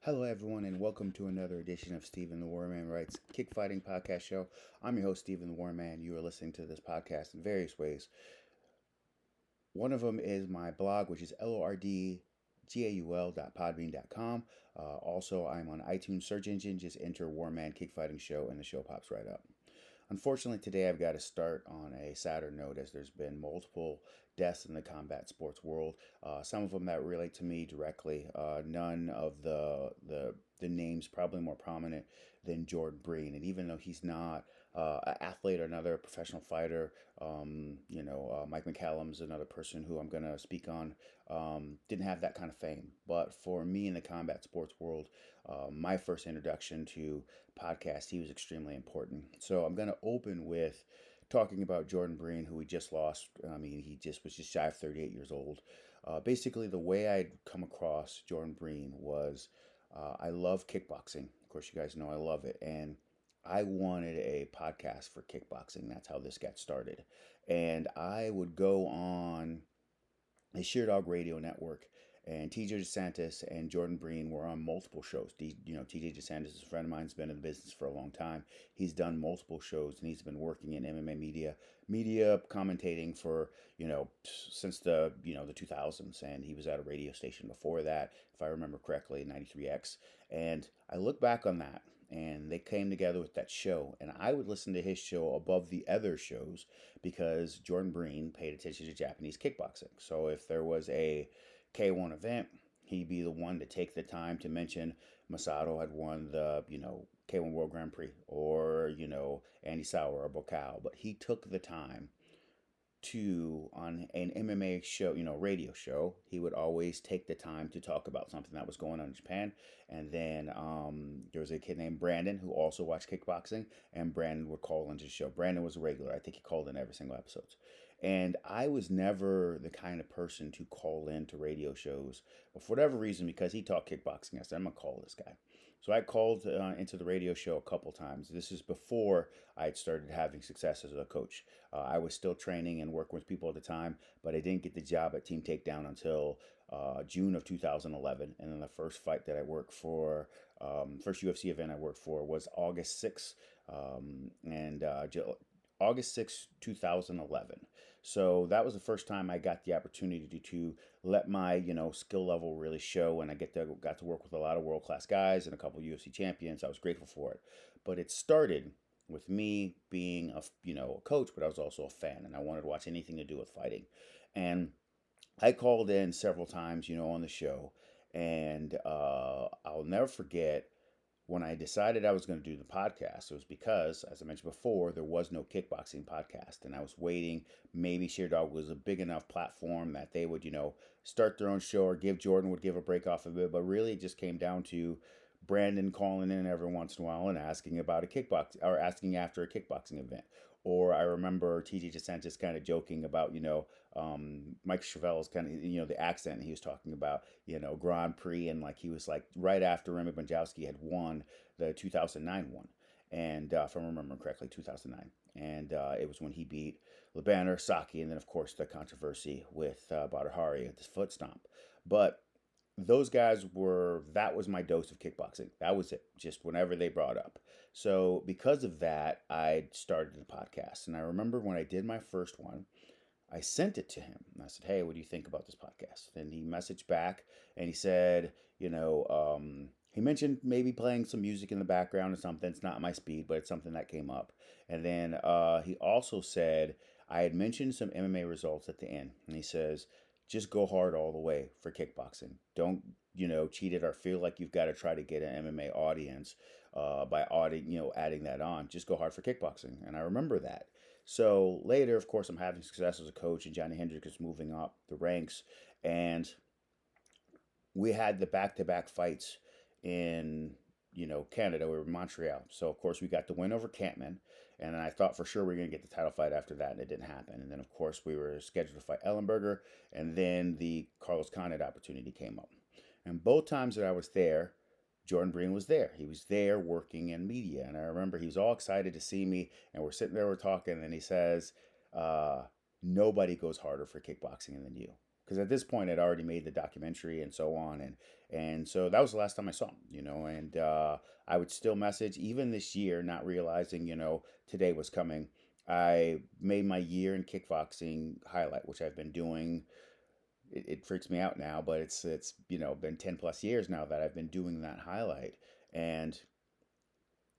Hello, everyone, and welcome to another edition of Stephen the Warman Writes KickFighting Podcast Show. I'm your host, Stephen the Warman. You are listening to this podcast in various ways. One of them is my blog, which is lordgaul.podbean.com. Also, I'm on iTunes search engine. Just enter Warman Kickfighting Show, and the show pops right up. Unfortunately, today I've got to start on a sadder note as there's been multiple deaths in the combat sports world. Some of them that relate to me directly. None of the names probably more prominent than Jordan Breen. And even though he's not an athlete or another professional fighter, Mike McCallum's another person who I'm going to speak on, didn't have that kind of fame. But for me in the combat sports world, my first introduction to podcast, he was extremely important. So I'm going to open with talking about Jordan Breen, who we just lost. I mean, he just was just shy of 38 years old. Basically, the way I'd come across Jordan Breen was I love kickboxing. Of course, you guys know I love it. And I wanted a podcast for kickboxing. That's how this got started. And I would go on the Sheer Dog Radio Network, and TJ DeSantis and Jordan Breen were on multiple shows. TJ DeSantis is a friend of mine. Has been in the business for a long time. He's done multiple shows, and he's been working in MMA media commentating for since the 2000s. And he was at a radio station before that, if I remember correctly, 93X. And I look back on that, and they came together with that show, and I would listen to his show above the other shows because Jordan Breen paid attention to Japanese kickboxing. So if there was a K1 event, he'd be the one to take the time to mention Masato had won the, K1 World Grand Prix, or, Andy Sauer or Bocao. But he took the time to, on an MMA show, radio show, he would always take the time to talk about something that was going on in Japan. And then there was a kid named Brandon who also watched kickboxing, and Brandon would call into the show. Brandon was a regular. I think he called in every single episode. And I was never the kind of person to call in to radio shows, but for whatever reason, because he taught kickboxing, I said, I'm going to call this guy. So I called into the radio show a couple times. This is before I had started having success as a coach. I was still training and working with people at the time, but I didn't get the job at Team Takedown until June of 2011. And then the first fight that I worked for, first UFC event I worked for was August 6th, and August 6th, 2011. So that was the first time I got the opportunity to let my skill level really show, and I got to work with a lot of world class guys and a couple of UFC champions. I was grateful for it, but it started with me being a coach, but I was also a fan, and I wanted to watch anything to do with fighting. And I called in several times, on the show, and I'll never forget when I decided I was going to do the podcast. It was because, as I mentioned before, there was no kickboxing podcast, and I was waiting. Maybe Sheerdog was a big enough platform that they would, start their own show, or Jordan would give a break off of it. But really, it just came down to Brandon calling in every once in a while and asking about a kickbox, or asking after a kickboxing event. Or I remember TJ DeSantis kind of joking about, Mike Chavelle's kind of, the accent he was talking about, Grand Prix. And like, he was like right after Remy Bonjowski had won the 2009 one. And if I'm remembering correctly, 2009. And it was when he beat Lebaner, Saki, and then, of course, the controversy with Badr Hari at the foot stomp. But those guys that was my dose of kickboxing. That was it, just whenever they brought up. So because of that, I started the podcast. And I remember when I did my first one, I sent it to him. And I said, hey, what do you think about this podcast? And he messaged back, and he said, he mentioned maybe playing some music in the background or something. It's not my speed, but it's something that came up. And then he also said, I had mentioned some MMA results at the end. And he says, just go hard all the way for kickboxing. Don't, cheat it or feel like you've got to try to get an MMA audience by adding that on. Just go hard for kickboxing. And I remember that. So later, of course, I'm having success as a coach, and Johnny Hendricks is moving up the ranks. And we had the back-to-back fights in, Canada. We were in Montreal. So, of course, we got the win over Campman. And I thought for sure we were going to get the title fight after that, and it didn't happen. And then, of course, we were scheduled to fight Ellenberger, and then the Carlos Condit opportunity came up. And both times that I was there, Jordan Breen was there. He was there working in media. And I remember he was all excited to see me, and we're sitting there, we're talking, and he says, nobody goes harder for kickboxing than you. because at this point I'd already made the documentary and so on, and so that was the last time I saw him, and I would still message even this year, not realizing today was coming. I made my year in kickboxing highlight, which I've been doing. It freaks me out now, but it's been 10 plus years now that I've been doing that highlight, and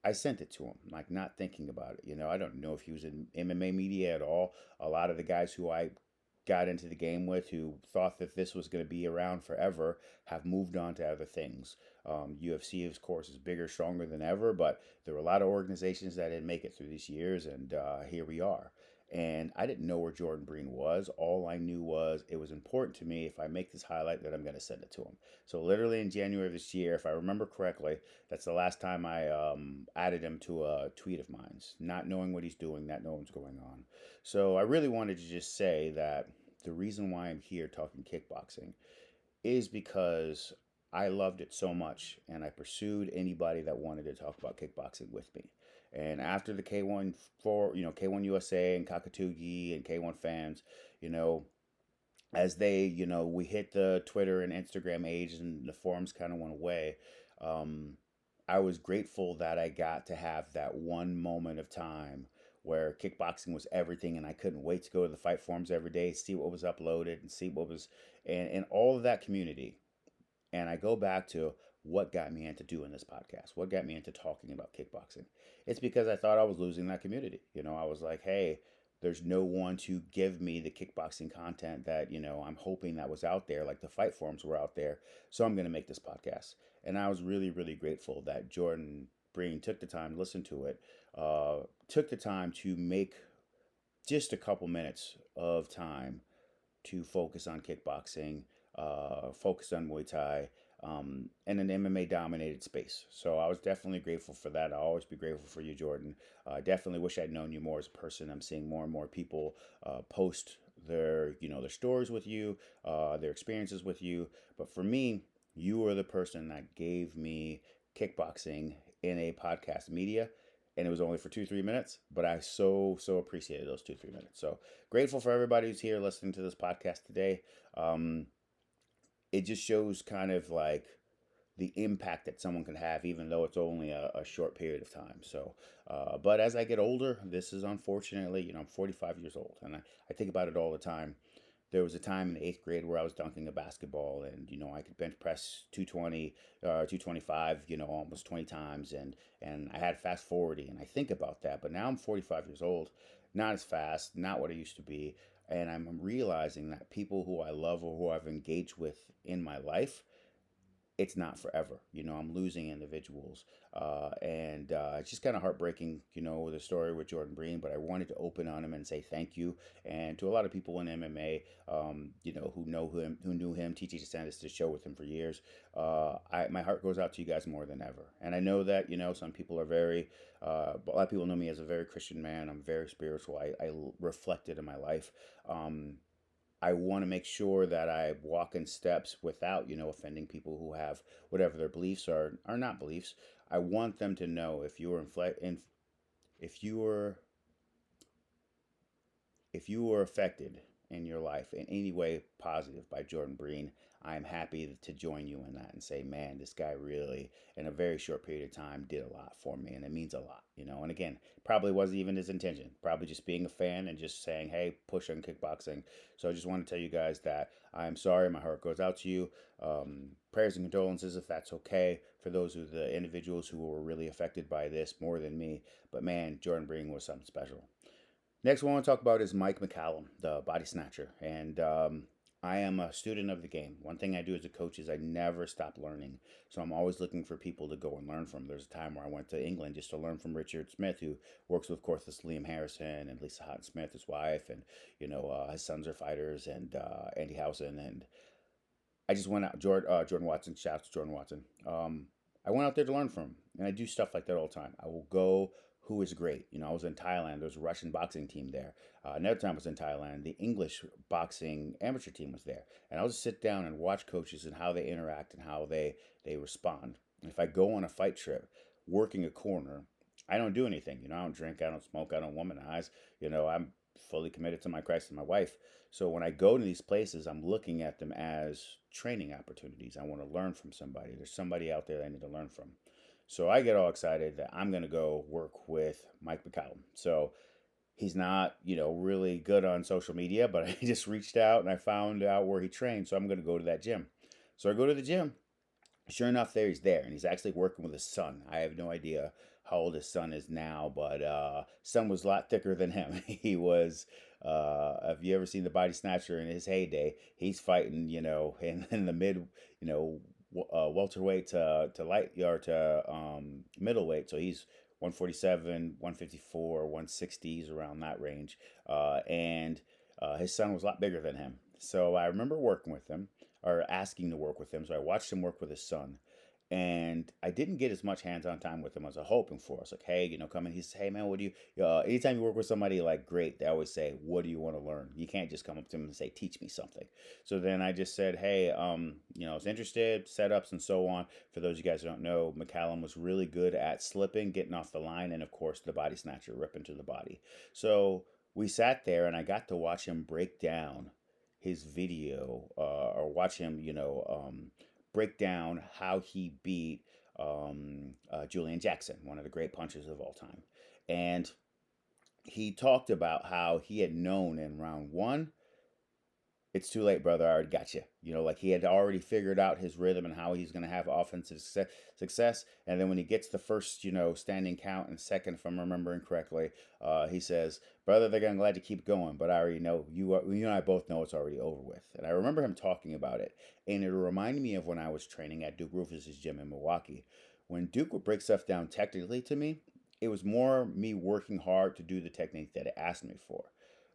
I sent it to him, like not thinking about it. I don't know if he was in MMA media at all. A lot of the guys who I got into the game with, who thought that this was going to be around forever, have moved on to other things. UFC, of course, is bigger, stronger than ever, but there were a lot of organizations that didn't make it through these years, and here we are. And I didn't know where Jordan Breen was. All I knew was it was important to me if I make this highlight that I'm going to send it to him. So literally in January of this year, if I remember correctly, that's the last time I added him to a tweet of mine, not knowing what he's doing, not knowing what's going on. So I really wanted to just say that the reason why I'm here talking kickboxing is because I loved it so much and I pursued anybody that wanted to talk about kickboxing with me. And after the K1 for K1 USA and Kakatugi and K1 fans, you know, as we hit the Twitter and Instagram age and the forums kind of went away, um, I was grateful that I got to have that one moment of time where kickboxing was everything and I couldn't wait to go to the fight forums every day, see what was uploaded and see what was, and all of that community. And I go back to what got me into doing this podcast, what got me into talking about kickboxing. It's because I thought I was losing that community. I was like, hey, there's no one to give me the kickboxing content that, I'm hoping that was out there, like the fight forums were out there. So I'm going to make this podcast. And I was really, really grateful that Jordan Breen took the time to listen to it, took the time to make just a couple minutes of time to focus on kickboxing, focus on Muay Thai, and an MMA dominated space. So I was definitely grateful for that. I'll always be grateful for you, Jordan. I definitely wish I'd known you more as a person. I'm seeing more and more people post their stories with you, their experiences with you. But for me, you were the person that gave me kickboxing in a podcast media, and it was only for 2 3 minutes, but I so appreciated those 2 3 minutes. So grateful for everybody who's here listening to this podcast today. um, it just shows kind of like the impact that someone can have, even though it's only a short period of time. So but as I get older, this is unfortunately, I'm 45 years old, and I think about it all the time. There was a time in the eighth grade where I was dunking a basketball, and I could bench press 220, 225, almost 20 times, and I had fast forwarding, and I think about that. But now I'm 45 years old, not as fast, not what I used to be, and I'm realizing that people who I love or who I've engaged with in my life, it's not forever. I'm losing individuals. And it's just kind of heartbreaking, the story with Jordan Breen. But I wanted to open on him and say thank you. And to a lot of people in MMA, who knew him, TT DeSantis did a show with him for years. My heart goes out to you guys more than ever. And I know that, some people are very, a lot of people know me as a very Christian man. I'm very spiritual. I reflect it in my life. I want to make sure that I walk in steps without, offending people who have whatever their beliefs are not beliefs. I want them to know if you were if you were affected in your life in any way positive by Jordan Breen, I'm happy to join you in that and say, man, this guy really, in a very short period of time, did a lot for me, and it means a lot. And again, probably wasn't even his intention. Probably just being a fan and just saying, hey, push on kickboxing. So I just want to tell you guys that I'm sorry. My heart goes out to you. Prayers and condolences, if that's okay, for those of the individuals who were really affected by this more than me. But man, Jordan Breen was something special. Next one I want to talk about is Mike McCallum, the body snatcher. And I am a student of the game. One thing I do as a coach is I never stop learning. So I'm always looking for people to go and learn from. There's a time where I went to England just to learn from Richard Smith, who works with, of course, this Liam Harrison and Lisa Houghton Smith, his wife, and his sons are fighters, and Andy Housen. And I just went out. Jordan Watson, shout out to Jordan Watson. I went out there to learn from him, and I do stuff like that all the time. I will go. Who is great? I was in Thailand. There's a Russian boxing team there. Another time I was in Thailand. The English boxing amateur team was there, and I'll just sit down and watch coaches and how they interact and how they respond. If I go on a fight trip, working a corner, I don't do anything. I don't drink. I don't smoke. I don't womanize. I'm fully committed to my Christ and my wife. So when I go to these places, I'm looking at them as training opportunities. I want to learn from somebody. There's somebody out there that I need to learn from. So I get all excited that I'm going to go work with Mike McCallum. So he's not, really good on social media, but I just reached out and I found out where he trained. So I'm going to go to that gym. So I go to the gym. Sure enough, there he's there, and he's actually working with his son. I have no idea how old his son is now, but son was a lot thicker than him. He was. Have you ever seen the Body Snatcher in his heyday? He's fighting, in the mid, welterweight to light or to middleweight. So he's 147, 154, 160s around that range, and his son was a lot bigger than him. So I remember working with him or asking to work with him. So I watched him work with his son. And I didn't get as much hands-on time with him as I was hoping for. I was like, hey, come in. He says, hey, man, what do you? Anytime you work with somebody like great, they always say, what do you want to learn? You can't just come up to them and say, teach me something. So then I just said, hey, I was interested, setups and so on. For those of you guys who don't know, McCallum was really good at slipping, getting off the line, and of course the body snatcher, ripping to the body. So we sat there, and I got to watch him break down his video, or watch him, break down how he beat Julian Jackson, one of the great punchers of all time. And he talked about how he had known in round one, it's too late, brother. I already got you. Like he had already figured out his rhythm and how he's going to have offensive success. And then when he gets the first, standing count and second, if I'm remembering correctly, he says, brother, they're going to let you keep going. But I already know you and I both know it's already over with. And I remember him talking about it. And it reminded me of when I was training at Duke Rufus's gym in Milwaukee. When Duke would break stuff down technically to me, it was more me working hard to do the technique that it asked me for.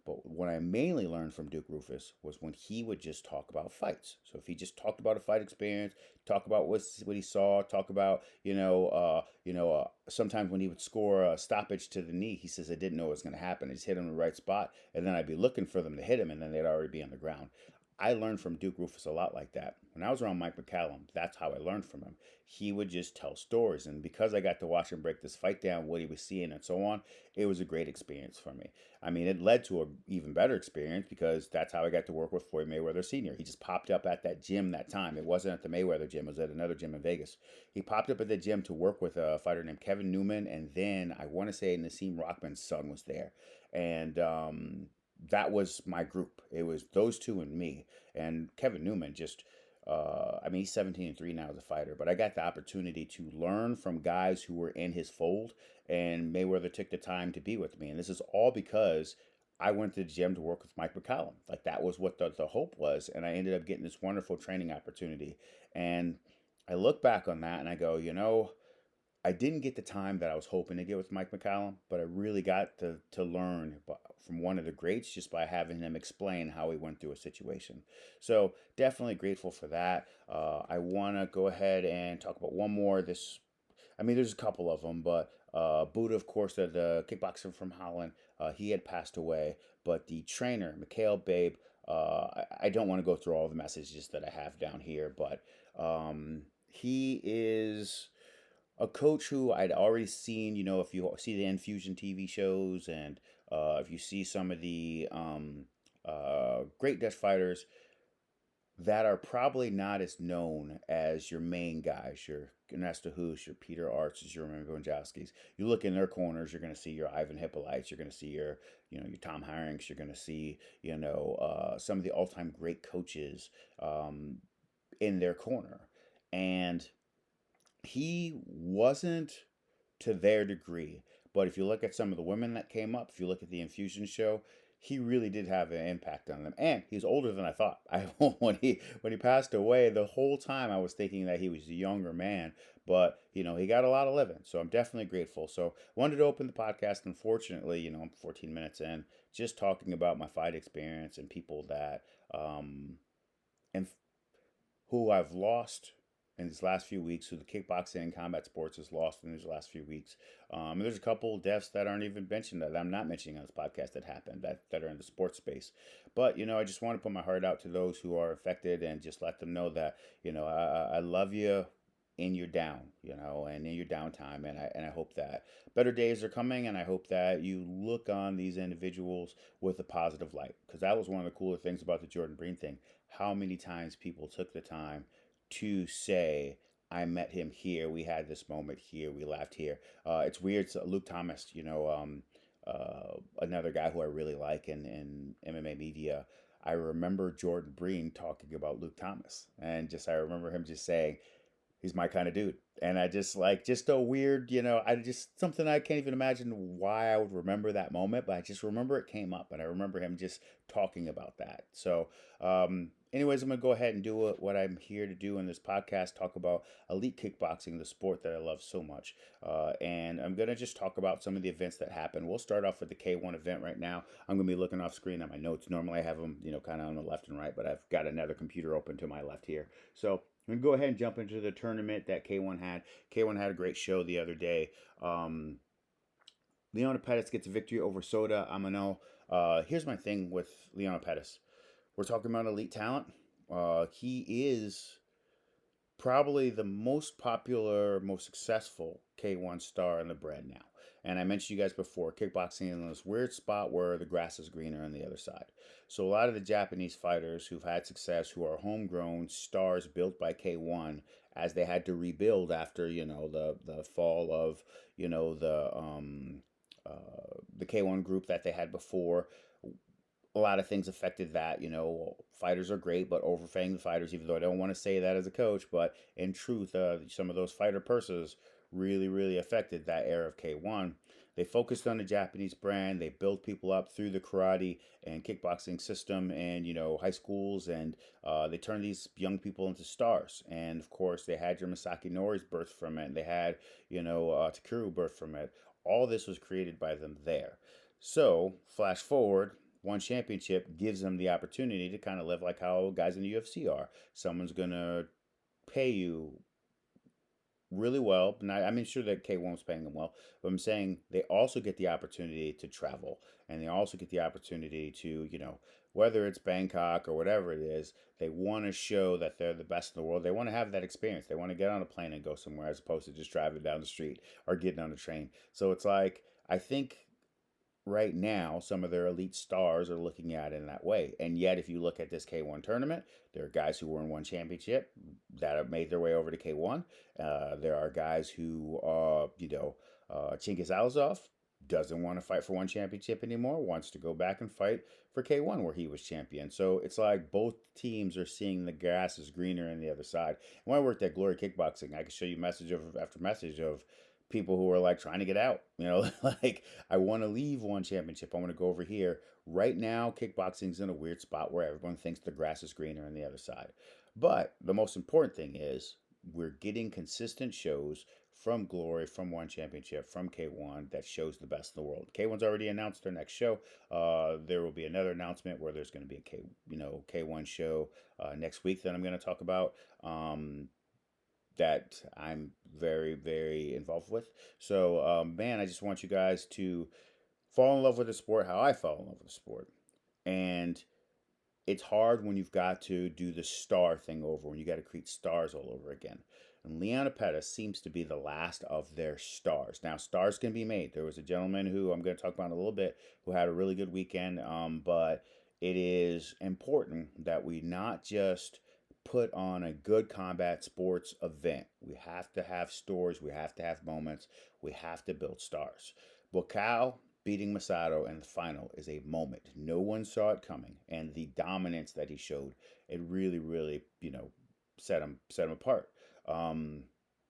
But what I mainly learned from Duke Rufus was when he would just talk about fights. So if he just talked about a fight experience, talk about what he saw, talk about sometimes when he would score a stoppage to the knee, he says I didn't know it was going to happen. I just hit him in the right spot, and then I'd be looking for them to hit him, and then they'd already be on the ground. I learned from Duke Rufus a lot like that. When I was around Mike McCallum, that's how I learned from him. He would just tell stories, and because I got to watch him break this fight down, what he was seeing, and so on, it was a great experience for me. I mean, it led to an even better experience because that's how I got to work with Floyd Mayweather Sr. He just popped up at that gym that time. It wasn't at the Mayweather gym. It was at another gym in Vegas. He popped up at the gym to work with a fighter named Kevin Newman, and then I want to say Nassim Rockman's son was there. And that was my group. It was those two and me. And Kevin Newman just, he's 17-3 now as a fighter, but I got the opportunity to learn from guys who were in his fold, and Mayweather took the time to be with me. And this is all because I went to the gym to work with Mike McCallum. Like that was what the hope was. And I ended up getting this wonderful training opportunity. And I look back on that and I go, I didn't get the time that I was hoping to get with Mike McCallum, but I really got to learn from one of the greats just by having him explain how he went through a situation. So definitely grateful for that. I want to go ahead and talk about one more. There's a couple of them, but Buddha, of course, the kickboxer from Holland, he had passed away. But the trainer, Mikhail Babe, I don't want to go through all the messages that I have down here, but he is a coach who I'd already seen, if you see the Infusion TV shows and if you see some of the great Dutch fighters that are probably not as known as your main guys, your Ernesto Hoost, your Peter Arts, your Roman Gonjowskis. You look in their corners, you're going to see your Ivan Hippolytes, you're going to see your Tom Harings, you're going to see, some of the all-time great coaches in their corner. And he wasn't to their degree. But if you look at some of the women that came up, if you look at the Infusion show, he really did have an impact on them. And he's older than I thought. When he passed away, the whole time I was thinking that he was a younger man. But he got a lot of living, so I'm definitely grateful. So wanted to open the podcast. Unfortunately, I'm 14 minutes in, just talking about my fight experience and people that and who I've lost in these last few weeks, who the kickboxing and combat sports has lost in these last few weeks. And there's a couple deaths that aren't even mentioned that I'm not mentioning on this podcast that happened that are in the sports space. But, I just want to put my heart out to those who are affected and just let them know that, I love you in your down, and in your downtime. And I hope that better days are coming, and I hope that you look on these individuals with a positive light, because that was one of the cooler things about the Jordan Breen thing. How many times people took the time to say, I met him here. We had this moment here. We laughed here. It's weird. So Luke Thomas, another guy who I really like in MMA media. I remember Jordan Breen talking about Luke Thomas, and just I remember him just saying, he's my kind of dude. And I just like just a weird, I just something I can't even imagine why I would remember that moment, but I just remember it came up, and I remember him just talking about that. So, anyways, I'm gonna go ahead and do what I'm here to do in this podcast: talk about elite kickboxing, the sport that I love so much. And I'm gonna just talk about some of the events that happened. We'll start off with the K1 event right now. I'm gonna be looking off screen at my notes. Normally, I have them, kind of on the left and right, but I've got another computer open to my left here. So I'm going to go ahead and jump into the tournament that K1 had. K1 had a great show the other day. Leona Pettis gets a victory over Soda Amano. Here's my thing with Leona Pettis. We're talking about elite talent. He is probably the most popular, most successful K1 star in the brand now. And I mentioned you guys before, kickboxing in this weird spot where the grass is greener on the other side. So a lot of the Japanese fighters who've had success, who are homegrown stars built by K1, as they had to rebuild after the fall of the K1 group that they had before, a lot of things affected that. Fighters are great, but overpaying the fighters, even though I don't want to say that as a coach, but in truth, some of those fighter purses really, really affected that era of K1. They focused on the Japanese brand. They built people up through the karate and kickboxing system and, high schools, and they turned these young people into stars. And of course, they had your Masaki Nori's birth from it, and they had, Takeru birth from it. All this was created by them there. So, flash forward, one championship gives them the opportunity to kind of live like how guys in the UFC are. Someone's going to pay you really well. I mean, sure that K1's paying them well, but I'm saying they also get the opportunity to travel, and they also get the opportunity to, whether it's Bangkok or whatever it is, they want to show that they're the best in the world. They want to have that experience. They want to get on a plane and go somewhere as opposed to just driving down the street or getting on a train. So it's like, I think right now some of their elite stars are looking at it in that way. And yet, if you look at this K1 tournament, there are guys who won one championship that have made their way over to K1. There are guys who, Chingiz Alazov doesn't want to fight for one championship anymore, wants to go back and fight for K1 where he was champion. So it's like both teams are seeing the grass is greener on the other side. And when I worked at Glory Kickboxing, I could show you message after message of people who are like trying to get out. Like, I want to leave one championship. I want to go over here. Right now, kickboxing's in a weird spot where everyone thinks the grass is greener on the other side. But the most important thing is we're getting consistent shows from Glory, from One Championship, from K1 that shows the best in the world. K1's already announced their next show. There will be another announcement where there's going to be K1 show next week that I'm going to talk about. That I'm very, very involved with. So, man, I just want you guys to fall in love with the sport how I fell in love with the sport. And it's hard when you've got to do the star thing over, when you got to create stars all over again. And Leona Pettis seems to be the last of their stars. Now, stars can be made. There was a gentleman who I'm going to talk about in a little bit who had a really good weekend, but it is important that we not just put on a good combat sports event. We have to have stories. We have to have moments. We have to build stars. Bocao beating Masato in the final is a moment. No one saw it coming, and the dominance that he showed, it really, really, set him apart. Um,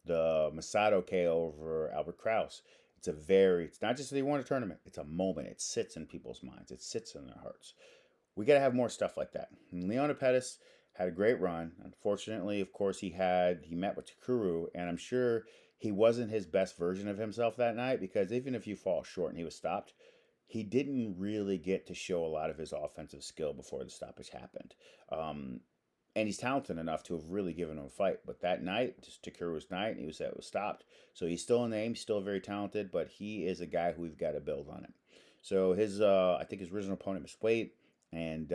the Masato KO over Albert Kraus. It's not just that he won a tournament. It's a moment. It sits in people's minds. It sits in their hearts. We got to have more stuff like that. And Leona Pettis had a great run. Unfortunately, of course, he met with Takuru, and I'm sure he wasn't his best version of himself that night, because even if you fall short and he was stopped, he didn't really get to show a lot of his offensive skill before the stoppage happened. And he's talented enough to have really given him a fight. But that night, just Takuru's night, he was stopped. So he's still in the name, he's still very talented, but he is a guy who we've got to build on him. So I think his original opponent missed weight, and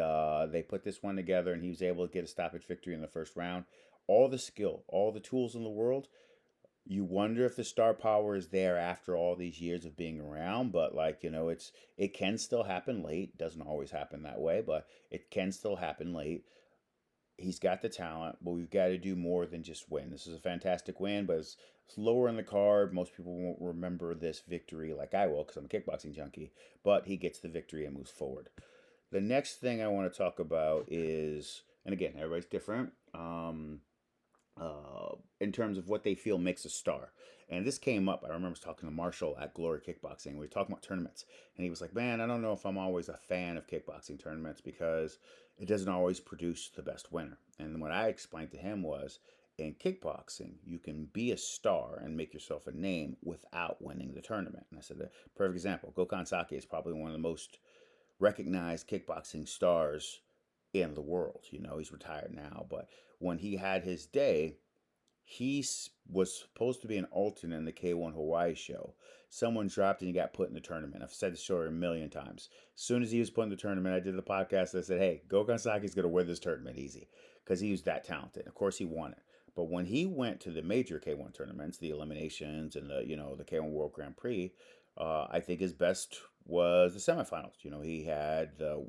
they put this one together, and he was able to get a stoppage victory in the first round. all the skill, all the tools in the world. You wonder if the star power is there after all these years of being around, but like, it can still happen late. Doesn't always happen that way, but it can still happen late. He's got the talent, but we've got to do more than just win. This is a fantastic win, but it's lower in the card. Most people won't remember this victory like I will because I'm a kickboxing junkie, but he gets the victory and moves forward. The next thing I want to talk about is, and again, everybody's different. In terms of what they feel makes a star. And this came up. I remember talking to Marshall at Glory Kickboxing. We were talking about tournaments, and he was like, "Man, I don't know if I'm always a fan of kickboxing tournaments because it doesn't always produce the best winner." And what I explained to him was, in kickboxing, you can be a star and make yourself a name without winning the tournament. And I said, the perfect example, Gokhan Sake is probably one of the most recognized kickboxing stars in the world. He's retired now, but when he had his day, he was supposed to be an alternate in the K1 Hawaii show. Someone dropped and he got put in the tournament. I've said the story a million times. As soon as he was put in the tournament, I did the podcast. I said, "Hey, Gokhan Saki's going to win this tournament easy," because he was that talented. Of course, he won it. But when he went to the major K1 tournaments, the eliminations and the K1 World Grand Prix, I think his best was the semifinals. He had the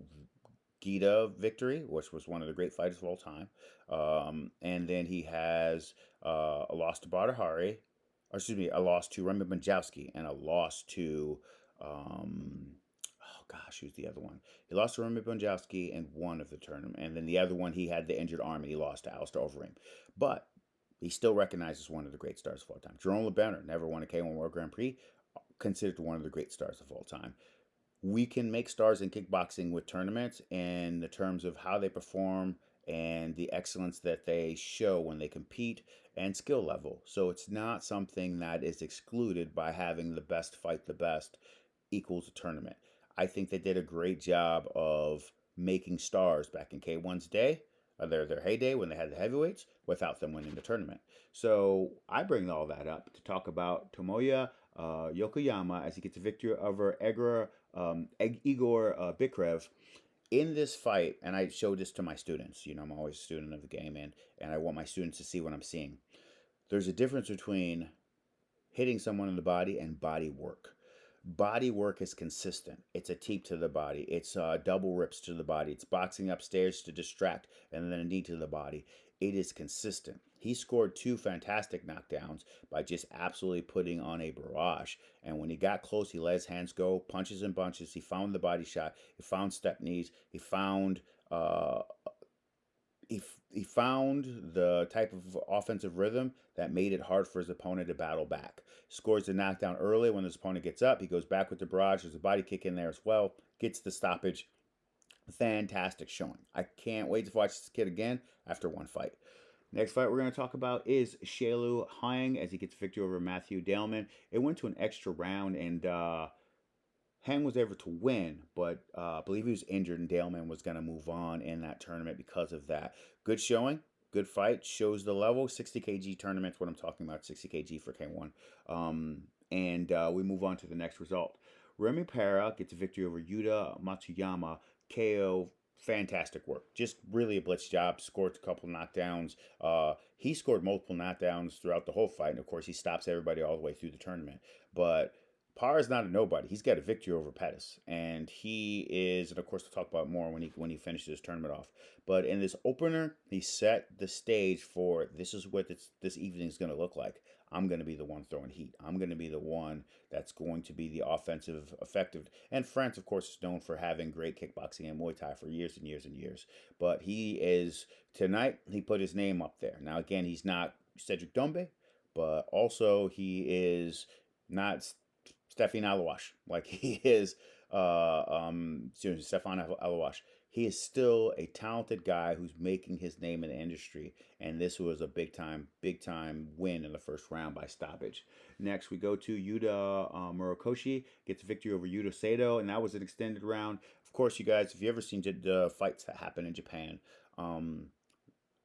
Gita victory, which was one of the great fighters of all time. And then he has a loss to Badahari, or excuse me, a loss to Remy Banjowski, and a loss to, oh gosh, who's the other one? He lost to Remy Banjowski in one of the tournament, and then the other one he had the injured arm and he lost to Alistair Overeem. But he's still recognized as one of the great stars of all time. Jerome LeBenner never won a K1 World Grand Prix, considered one of the great stars of all time. We can make stars in kickboxing with tournaments in the terms of how they perform and the excellence that they show when they compete and skill level. So it's not something that is excluded by having the best fight the best equals a tournament. I think they did a great job of making stars back in K1's day, their heyday when they had the heavyweights, without them winning the tournament. So I bring all that up to talk about Tomoya Yokoyama as he gets a victory over Igor Bikrev in this fight. And I showed this to my students. I'm always a student of the game, and I want my students to see what I'm seeing. There's a difference between hitting someone in the body and body work. Body work is consistent. It's a teep to the body. It's double rips to the body. It's boxing upstairs to distract and then a knee to the body. It is consistent. He scored two fantastic knockdowns by just absolutely putting on a barrage. And when he got close, he let his hands go, punches and bunches. He found the body shot. He found step knees. He found the type of offensive rhythm that made it hard for his opponent to battle back. Scores the knockdown early. When his opponent gets up, he goes back with the barrage. There's a body kick in there as well. Gets the stoppage. Fantastic showing. I can't wait to watch this kid again after one fight. Next fight we're going to talk about is Shailu Hang as he gets victory over Matthew Daleman. It went to an extra round, and Hang was able to win, but I believe he was injured, and Daleman was going to move on in that tournament because of that. Good showing, good fight, shows the level. 60 kg tournament's what I'm talking about, 60 kg for K1. And we move on to the next result. Remy Para gets a victory over Yuta Matsuyama, KO. Fantastic work. Just really a blitz job. Scored a couple knockdowns. He scored multiple knockdowns throughout the whole fight. And of course, he stops everybody all the way through the tournament. But Parr is not a nobody. He's got a victory over Pettis, and he is. And of course, we'll talk about more when he finishes his tournament off. But in this opener, he set the stage for this is what this evening is going to look like. I'm going to be the one throwing heat. I'm going to be the one that's going to be the offensive, effective. And France, of course, is known for having great kickboxing and Muay Thai for years and years and years. But he is, tonight, he put his name up there. Now, again, he's not Cedric Dombe, but also he is not Stefan Alawash. Like he is, Stefan Alawash. He is still a talented guy who's making his name in the industry, and this was a big time win in the first round by stoppage. Next, we go to Yuta Murakoshi gets a victory over Yuta Sato, and that was an extended round. Of course, you guys, if you ever seen the fights that happen in Japan,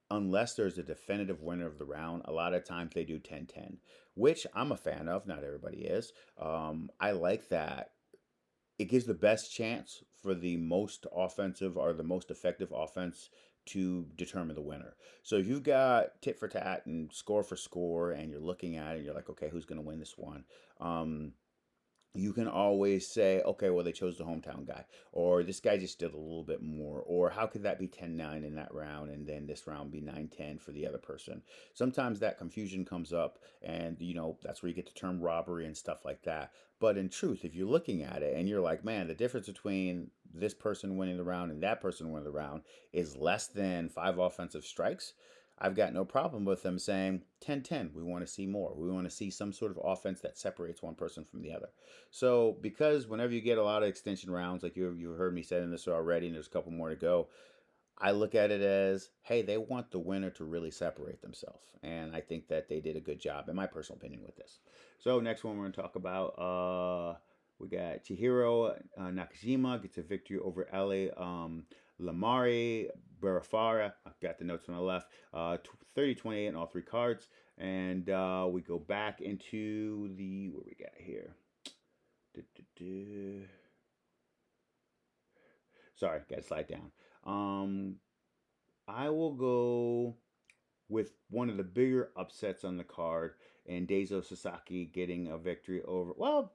unless there's a definitive winner of the round, a lot of times they do 10-10, which I'm a fan of. Not everybody is. I like that. It gives the best chance for the most offensive or the most effective offense to determine the winner. So if you've got tit for tat and score for score, and you're looking at it, you're like, okay, who's going to win this one? You can always say, okay, well, they chose the hometown guy, or this guy just did a little bit more, or how could that be 10-9 in that round, and then this round be 9-10 for the other person? Sometimes that confusion comes up, and that's where you get the term robbery and stuff like that. But in truth, if you're looking at it and you're like, man, the difference between this person winning the round and that person winning the round is less than 5 offensive strikes, I've got no problem with them saying 10-10. We want to see more. We want to see some sort of offense that separates one person from the other. So, because whenever you get a lot of extension rounds, like you heard me saying this already, and there's a couple more to go, I look at it as, hey, they want the winner to really separate themselves, and I think that they did a good job, in my personal opinion, with this. So, next one we're going to talk about, we got Chihiro Nakajima gets a victory over LA Lamari Barafara. I've got the notes on the left. 30-28 in all three cards. And we go back into the, what we got here? Sorry, got to slide down. I will go with one of the bigger upsets on the card, and Deizo Sasaki getting a victory over. Well,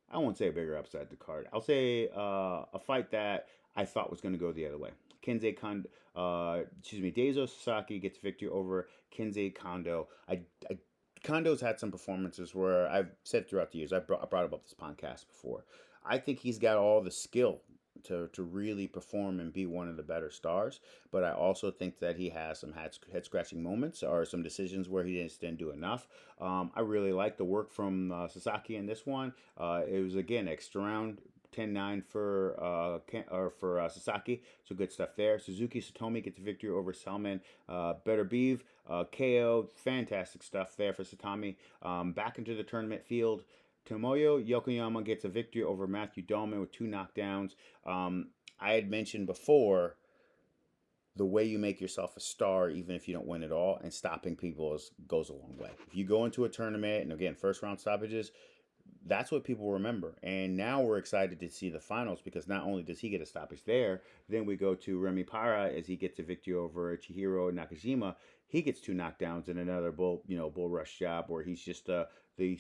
I won't say a bigger upset the card. I'll say a fight that I thought was going to go the other way. Deizo Sasaki gets victory over Kensei Kondo. Kondo's had some performances where I've said throughout the years, I brought up this podcast before. I think he's got all the skill to really perform and be one of the better stars. But I also think that he has some head scratching moments or some decisions where he just didn't do enough. I really like the work from Sasaki in this one. It was, again, extra round. 10-9 for Sasaki, so good stuff there. Suzuki Satomi gets a victory over Salman Beterbiev. KO, fantastic stuff there for Satomi. Back into the tournament field. Tomoyo Yokoyama gets a victory over Matthew Dahlman with 2 knockdowns. I had mentioned before, the way you make yourself a star, even if you don't win it all, and stopping people goes a long way. If you go into a tournament, and again, first round stoppages, that's what people remember. And now we're excited to see the finals, because not only does he get a stoppage there, then we go to Remy Para as he gets a victory over Chihiro Nakajima. He gets 2 knockdowns in another bull rush job where he's just the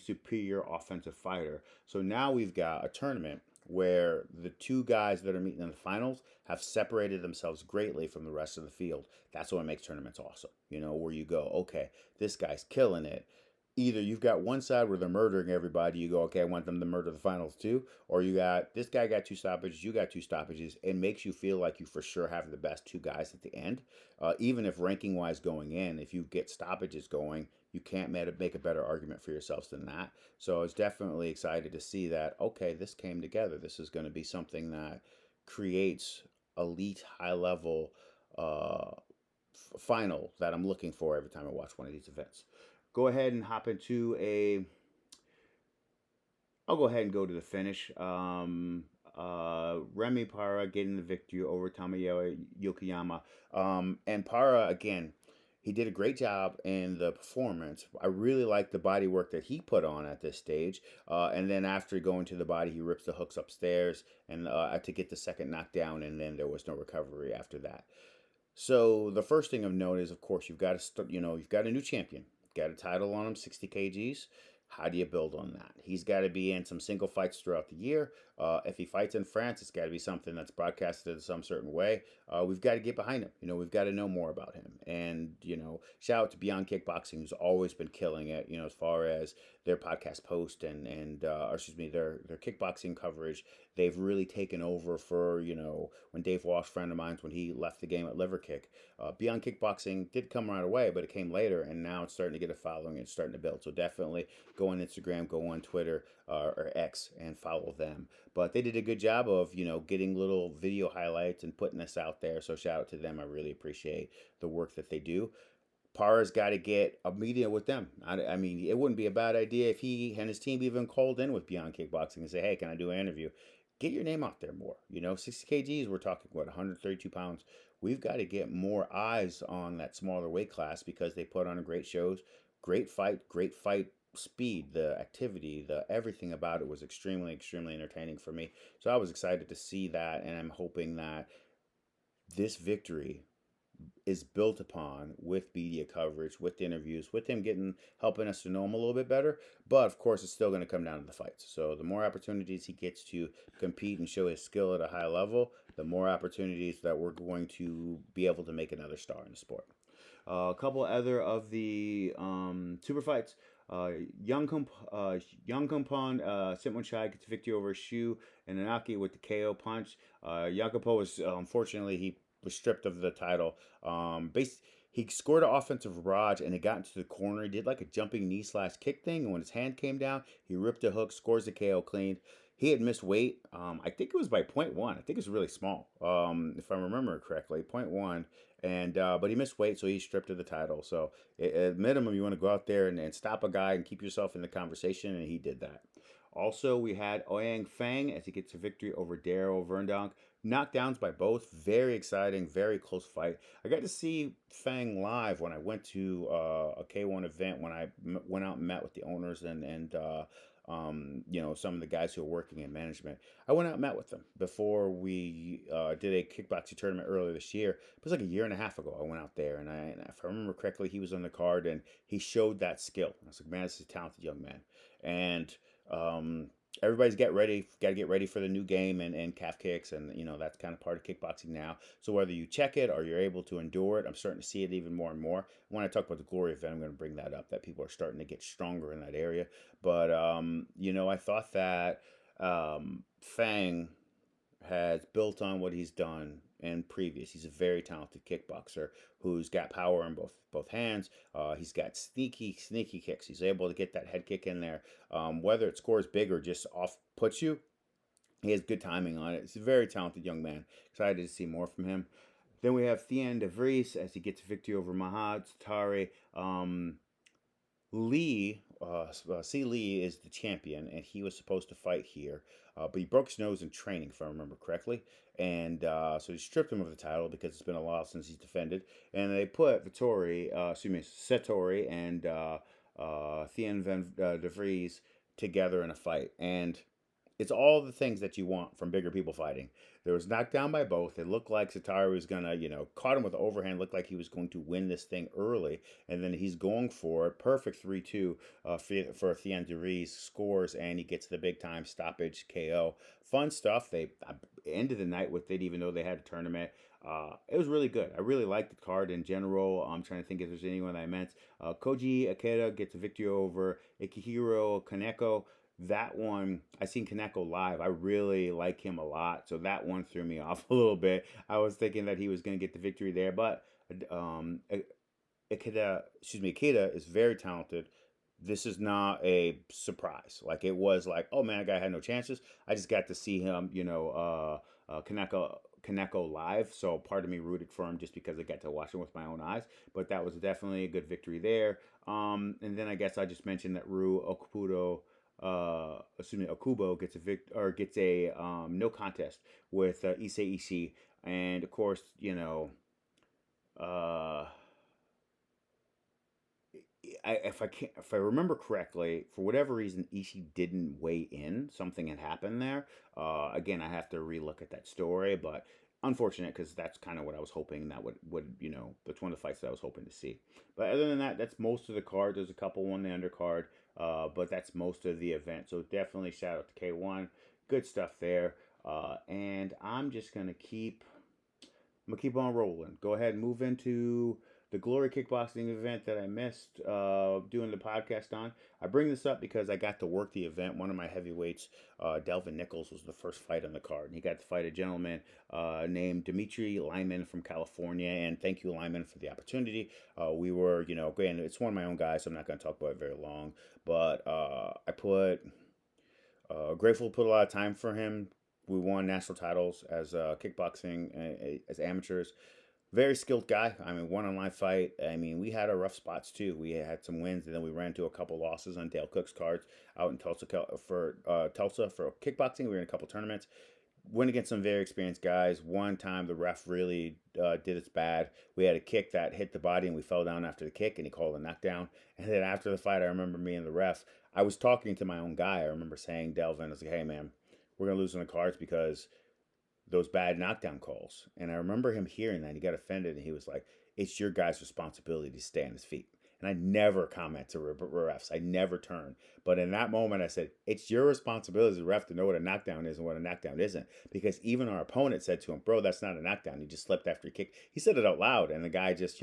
superior offensive fighter. So now we've got a tournament where the 2 guys that are meeting in the finals have separated themselves greatly from the rest of the field. That's what makes tournaments awesome. Where you go, okay, this guy's killing it. Either you've got one side where they're murdering everybody, you go, okay, I want them to murder the finals too, or you got this guy got 2 stoppages, you got 2 stoppages. It makes you feel like you for sure have the best 2 guys at the end. Even if ranking wise going in, if you get stoppages going, you can't make a better argument for yourselves than that. So I was definitely excited to see that, okay, this came together. This is going to be something that creates elite high level final that I'm looking for every time I watch one of these events. Go ahead and hop into I'll go ahead and go to the finish. Remy Para getting the victory over Tomoyo Yokoyama. And Para, again, he did a great job in the performance. I really like the body work that he put on at this stage. And then after going to the body, he rips the hooks upstairs and to get the second knockdown, and then there was no recovery after that. So the first thing of note is, of course, you've got to start. You've got a new champion, got a title on him, 60 kgs. How do you build on that? He's got to be in some single fights throughout the year. If he fights in France, it's got to be something that's broadcasted in some certain way. We've got to get behind him. We've got to know more about him. And, shout out to Beyond Kickboxing, who's always been killing it, as far as their podcast post and or excuse me, their kickboxing coverage. They've really taken over for, when Dave Walsh, friend of mine, when he left the game at Liver Kick. Beyond Kickboxing did come right away, but it came later, and now it's starting to get a following and starting to build. So definitely go on Instagram, go on Twitter or X, and follow them. But they did a good job of, getting little video highlights and putting this out there. So shout out to them. I really appreciate the work that they do. Para's got to get a meeting with them. I mean, it wouldn't be a bad idea if he and his team even called in with Beyond Kickboxing and say, hey, can I do an interview? Get your name out there more. 60 kgs, we're talking, 132 pounds. We've got to get more eyes on that smaller weight class, because they put on a great shows, great fight speed, the activity, the everything about it was extremely, extremely entertaining for me. So I was excited to see that, and I'm hoping that this victory is built upon with media coverage, with interviews, with him getting helping us to know him a little bit better. But of course, it's still going to come down to the fights. So the more opportunities he gets to compete and show his skill at a high level, the more opportunities that we're going to be able to make another star in the sport. A couple other of the super fights. Young Kumpon Sitwin Chai gets victory over Shu and Anaki with the KO punch. Young Kumpon was unfortunately he was stripped of the title. He scored an offensive barrage and it got into the corner. He did like a jumping knee slash kick thing, and when his hand came down, he ripped a hook, scores the KO clean. He had missed weight. I think it was by point one. I think it's really small, if I remember correctly, point one. And but he missed weight, so he stripped of the title. So at minimum, you want to go out there and stop a guy and keep yourself in the conversation, and he did that. Also, we had Ouyang Fang as he gets a victory over Daryl Verndonk. Knockdowns by both. Very exciting, very close fight. I got to see Fang live when I went to a K1 event when I went out and met with the owners and some of the guys who are working in management. I went out and met with them before we did a kickboxing tournament earlier this year. It was like a year and a half ago. I went out there, and if I remember correctly, he was on the card and he showed that skill. I was like, man, this is a talented young man. And um, everybody's got to get ready for the new game and calf kicks, and that's kind of part of kickboxing now. So whether you check it or you're able to endure it, I'm starting to see it even more and more. When I talk about the glory event, I'm going to bring that up, that people are starting to get stronger in that area. But I thought that Fang has built on what he's done in previous. He's a very talented kickboxer who's got power in both hands. He's got sneaky kicks. He's able to get that head kick in there, whether it scores big or just off puts you. He has good timing on it. He's a very talented young man. Excited to see more from him. Then we have Thien de Vries as he gets a victory over Mahad Satari. Lee, C. Lee is the champion, and he was supposed to fight here, but he broke his nose in training, if I remember correctly, and so he stripped him of the title because it's been a while since he's defended, and they put Satori and Thien Van de Vries together in a fight, and it's all the things that you want from bigger people fighting. There was knockdown by both. It looked like Satari was gonna, caught him with the overhand. Looked like he was going to win this thing early, and then he's going for it. Perfect 3-2 for Thien de Vries, scores, and he gets the big time stoppage KO. Fun stuff. They ended the night with it, even though they had a tournament. It was really good. I really liked the card in general. I'm trying to think if there's anyone I meant. Koji Ikeda gets a victory over Ikihiro Kaneko. That one, I seen Kaneko live. I really like him a lot, so that one threw me off a little bit. I was thinking that he was going to get the victory there, but Ikeda is very talented. This is not a surprise. Like it was like, oh man, that guy had no chances. I just got to see him, Kaneko live. So part of me rooted for him just because I got to watch him with my own eyes. But that was definitely a good victory there. And then I guess I just mentioned that Okubo gets a no contest with Issei Ishii, and of course, uh, if I remember correctly, for whatever reason, Ishii didn't weigh in. Something had happened there. Again, I have to relook at that story, but unfortunate because that's kind of what I was hoping that would that's one of the fights that I was hoping to see. But other than that, that's most of the card. There's a couple on the undercard, but that's most of the event. So definitely shout out to K1. Good stuff there. And I'm gonna keep on rolling. Go ahead and move into the Glory Kickboxing event that I missed doing the podcast on. I bring this up because I got to work the event. One of my heavyweights, Delvin Nichols, was the first fight on the card. And he got to fight a gentleman named Dimitri Lyman from California. And thank you, Lyman, for the opportunity. We were, again, it's one of my own guys, so I'm not going to talk about it very long. But grateful to put a lot of time for him. We won national titles as kickboxing as amateurs. Very skilled guy. I mean, one on live fight. I mean, we had our rough spots too. We had some wins, and then we ran into a couple losses on Dale Cook's cards out in Tulsa for kickboxing. We were in a couple tournaments. Went against some very experienced guys. One time, the ref really did its bad. We had a kick that hit the body, and we fell down after the kick, and he called a knockdown. And then after the fight, I remember me and the ref. I was talking to my own guy. I remember saying, Delvin, I was like, "Hey, man, we're gonna lose on the cards because those bad knockdown calls. And I remember him hearing that. He got offended and he was like, it's your guy's responsibility to stay on his feet. And I never comment to refs. I never turn. But in that moment, I said, it's your responsibility as a ref to know what a knockdown is and what a knockdown isn't. Because even our opponent said to him, bro, that's not a knockdown. He just slipped after he kicked. He said it out loud. And the guy just,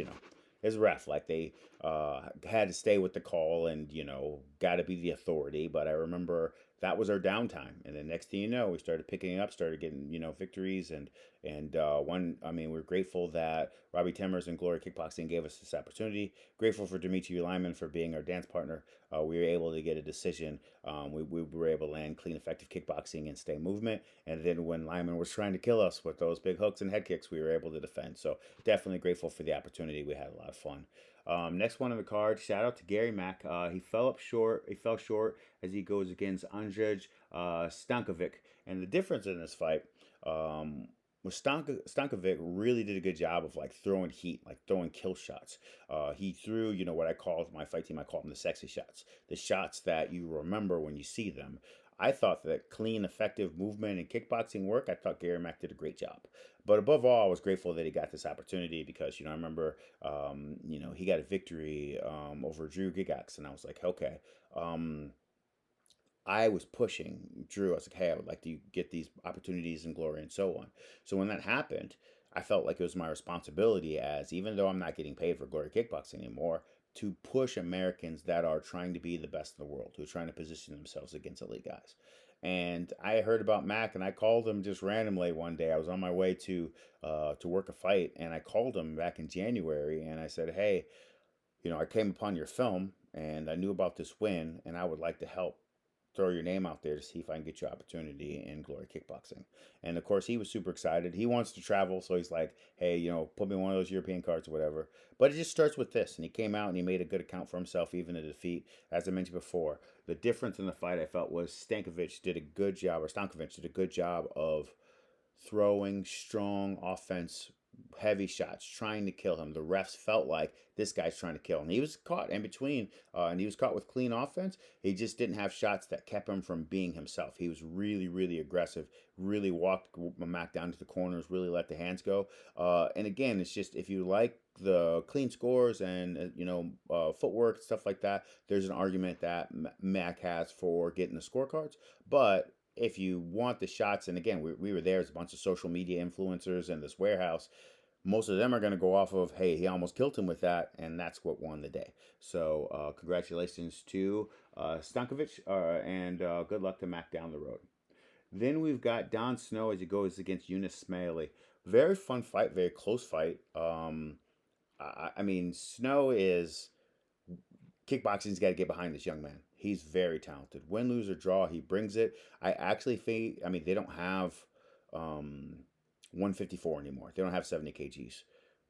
is ref. Like they had to stay with the call and, got to be the authority. But I remember that was our downtime. And then next thing you know, we started picking up, started getting, victories. I mean, we're grateful that Robbie Timmers and Glory Kickboxing gave us this opportunity. Grateful for Dimitri Lyman for being our dance partner. We were able to get a decision. We were able to land clean, effective kickboxing and stay movement. And then when Lyman was trying to kill us with those big hooks and head kicks, we were able to defend. So definitely grateful for the opportunity. We had a lot of fun. Next one on the card, shout out to Gary Mack. He fell short as he goes against Andrzej Stankovic. And the difference in this fight was Stankovic really did a good job of like throwing heat, like throwing kill shots. He threw, what I call my fight team, I call them the sexy shots, the shots that you remember when you see them. I thought that clean, effective movement and kickboxing work, I thought Gary Mack did a great job. But above all, I was grateful that he got this opportunity because, I remember, he got a victory over Drew Gigax, and I was like, okay. I was pushing Drew. I was like, hey, I would like to get these opportunities and glory and so on. So when that happened, I felt like it was my responsibility as, even though I'm not getting paid for glory kickboxing anymore, to push Americans that are trying to be the best in the world, who are trying to position themselves against elite guys. And I heard about Mac, and I called him just randomly one day. I was on my way to work a fight, and I called him back in January, and I said, hey, I came upon your film, and I knew about this win, and I would like to help throw your name out there to see if I can get you opportunity in Glory Kickboxing. And of course, he was super excited. He wants to travel, so he's like, hey, put me one of those European cards or whatever. But it just starts with this. And he came out and he made a good account for himself, even in defeat. As I mentioned before, the difference in the fight I felt was Stankovic did a good job of throwing strong offense, heavy shots, trying to kill him. The refs felt like this guy's trying to kill him. He was caught in between, and he was caught with clean offense. He just didn't have shots that kept him from being himself. He was really, really aggressive, really walked Mac down to the corners, really let the hands go. And again, it's just if you like the clean scores and footwork stuff like that, there's an argument that Mac has for getting the scorecards. But if you want the shots, and again, we were there as a bunch of social media influencers in this warehouse, most of them are going to go off of, hey, he almost killed him with that, and that's what won the day. So congratulations to Stankovic, and good luck to Mac down the road. Then we've got Don Snow as he goes against Eunice Smiley. Very fun fight, very close fight. I mean, Snow is kickboxing's got to get behind this young man. He's very talented. Win, lose, or draw, he brings it. I actually think, I mean, they don't have 154 anymore. They don't have 70 kgs.